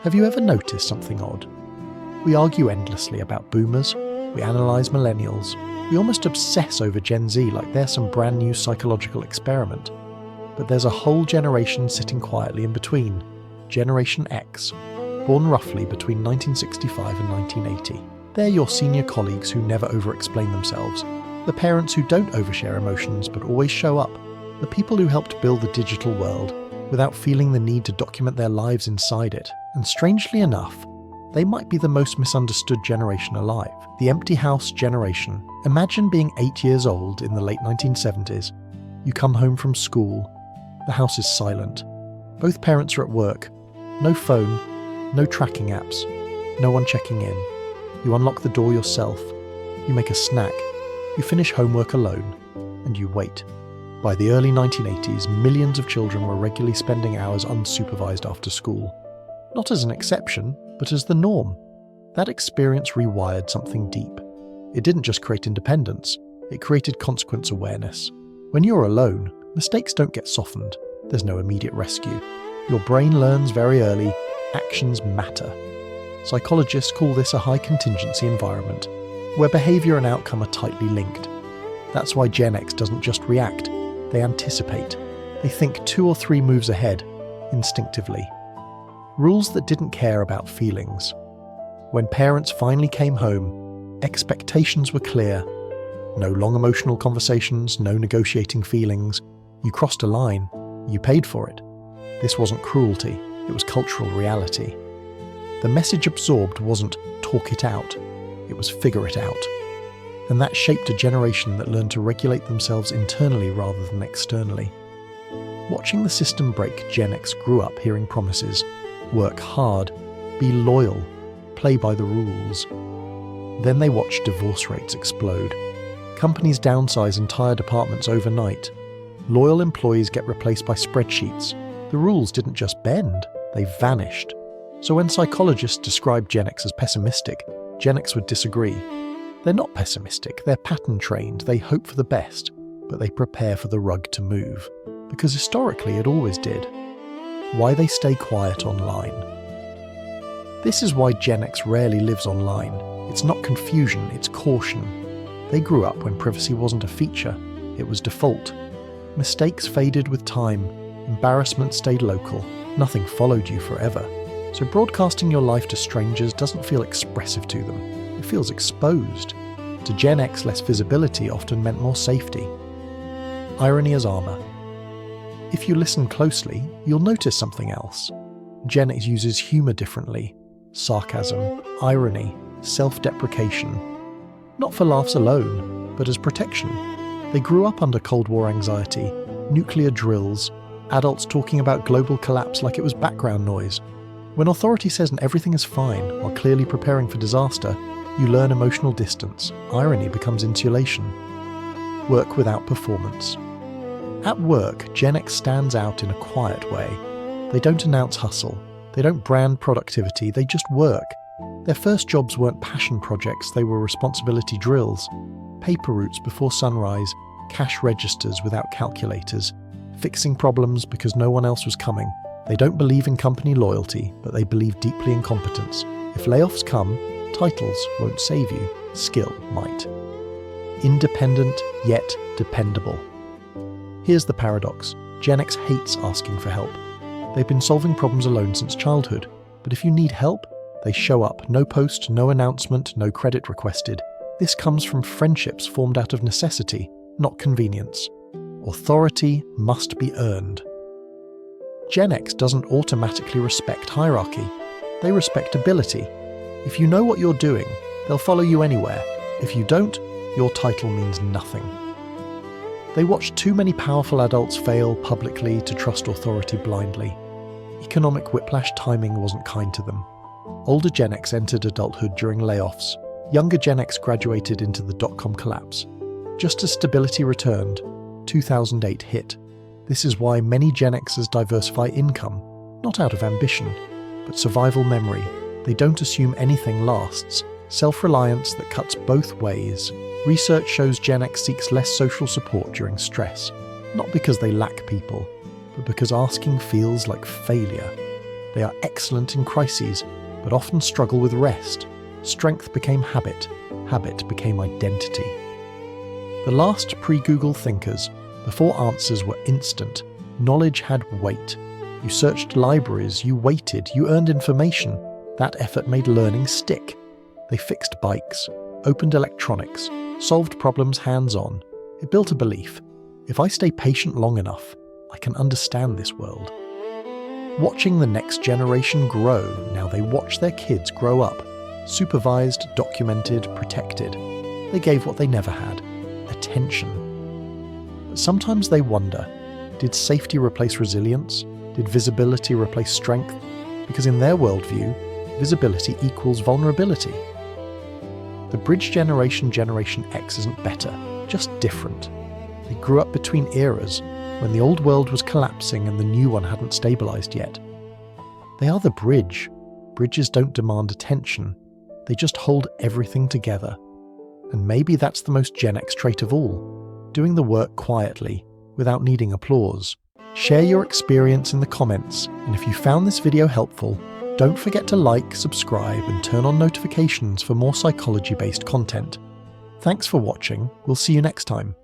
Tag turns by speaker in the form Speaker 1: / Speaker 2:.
Speaker 1: Have you ever noticed something odd? We argue endlessly about boomers, we analyse millennials, we almost obsess over Gen Z like they're some brand new psychological experiment. But there's a whole generation sitting quietly in between, Generation X, born roughly between 1965 and 1980. They're your senior colleagues who never over-explain themselves, the parents who don't overshare emotions but always show up, the people who helped build the digital world without feeling the need to document their lives inside it. And strangely enough, they might be the most misunderstood generation alive. The empty house generation. Imagine being 8 years old in the late 1970s. You come home from school. The house is silent. Both parents are at work. No phone, no tracking apps, no one checking in. You unlock the door yourself. You make a snack. You finish homework alone. And you wait. By the early 1980s, millions of children were regularly spending hours unsupervised after school. Not as an exception, but as the norm. That experience rewired something deep. It didn't just create independence, it created consequence awareness. When you're alone, mistakes don't get softened. There's no immediate rescue. Your brain learns very early, actions matter. Psychologists call this a high contingency environment, where behaviour and outcome are tightly linked. That's why Gen X doesn't just react, they anticipate. They think 2 or 3 moves ahead, instinctively. Rules that didn't care about feelings. When parents finally came home, expectations were clear. No long emotional conversations, no negotiating feelings. You crossed a line, you paid for it. This wasn't cruelty, it was cultural reality. The message absorbed wasn't talk it out, it was figure it out. And that shaped a generation that learned to regulate themselves internally rather than externally. Watching the system break, Gen X grew up hearing promises. Work hard, be loyal, play by the rules. Then they watched divorce rates explode. Companies downsize entire departments overnight. Loyal employees get replaced by spreadsheets. The rules didn't just bend, they vanished. So when psychologists describe Gen X as pessimistic, Gen X would disagree. They're not pessimistic, they're pattern-trained, they hope for the best, but they prepare for the rug to move. Because historically it always did. Why they stay quiet online. This is why Gen X rarely lives online. It's not confusion, it's caution. They grew up when privacy wasn't a feature, it was default. Mistakes faded with time, embarrassment stayed local, nothing followed you forever. So broadcasting your life to strangers doesn't feel expressive to them, it feels exposed. To Gen X, less visibility often meant more safety. Irony as armour. If you listen closely, you'll notice something else. Gen X uses humour differently. Sarcasm, irony, self-deprecation. Not for laughs alone, but as protection. They grew up under Cold War anxiety, nuclear drills, adults talking about global collapse like it was background noise. When authority says everything is fine while clearly preparing for disaster, you learn emotional distance. Irony becomes insulation. Work without performance. At work, Gen X stands out in a quiet way. They don't announce hustle. They don't brand productivity, they just work. Their first jobs weren't passion projects, they were responsibility drills. Paper routes before sunrise, cash registers without calculators, fixing problems because no one else was coming. They don't believe in company loyalty, but they believe deeply in competence. If layoffs come, titles won't save you, skill might. Independent, yet dependable. Here's the paradox. Gen X hates asking for help. They've been solving problems alone since childhood, but if you need help, they show up. No post, no announcement, no credit requested. This comes from friendships formed out of necessity, not convenience. Authority must be earned. Gen X doesn't automatically respect hierarchy. They respect ability. If you know what you're doing, they'll follow you anywhere. If you don't, your title means nothing. They watched too many powerful adults fail publicly to trust authority blindly. Economic whiplash timing wasn't kind to them. Older Gen X entered adulthood during layoffs. Younger Gen X graduated into the dot-com collapse. Just as stability returned, 2008 hit. This is why many Gen Xers diversify income, not out of ambition, but survival memory. They don't assume anything lasts. Self-reliance that cuts both ways. Research shows Gen X seeks less social support during stress, not because they lack people, but because asking feels like failure. They are excellent in crises, but often struggle with rest. Strength became habit. Habit became identity. The last pre-Google thinkers, before answers were instant, knowledge had weight. You searched libraries, you waited, you earned information. That effort made learning stick. They fixed bikes, opened electronics, solved problems hands-on. It built a belief. If I stay patient long enough, I can understand this world. Watching the next generation grow, now they watch their kids grow up. Supervised, documented, protected. They gave what they never had. Attention. But sometimes they wonder, did safety replace resilience? Did visibility replace strength? Because in their worldview, visibility equals vulnerability. The bridge generation, Generation X, isn't better, just different. They grew up between eras, when the old world was collapsing and the new one hadn't stabilized yet. They are the bridge. Bridges don't demand attention. They just hold everything together. And maybe that's the most Gen X trait of all, doing the work quietly, without needing applause. Share your experience in the comments, and if you found this video helpful, don't forget to like, subscribe, and turn on notifications for more psychology-based content. Thanks for watching. We'll see you next time.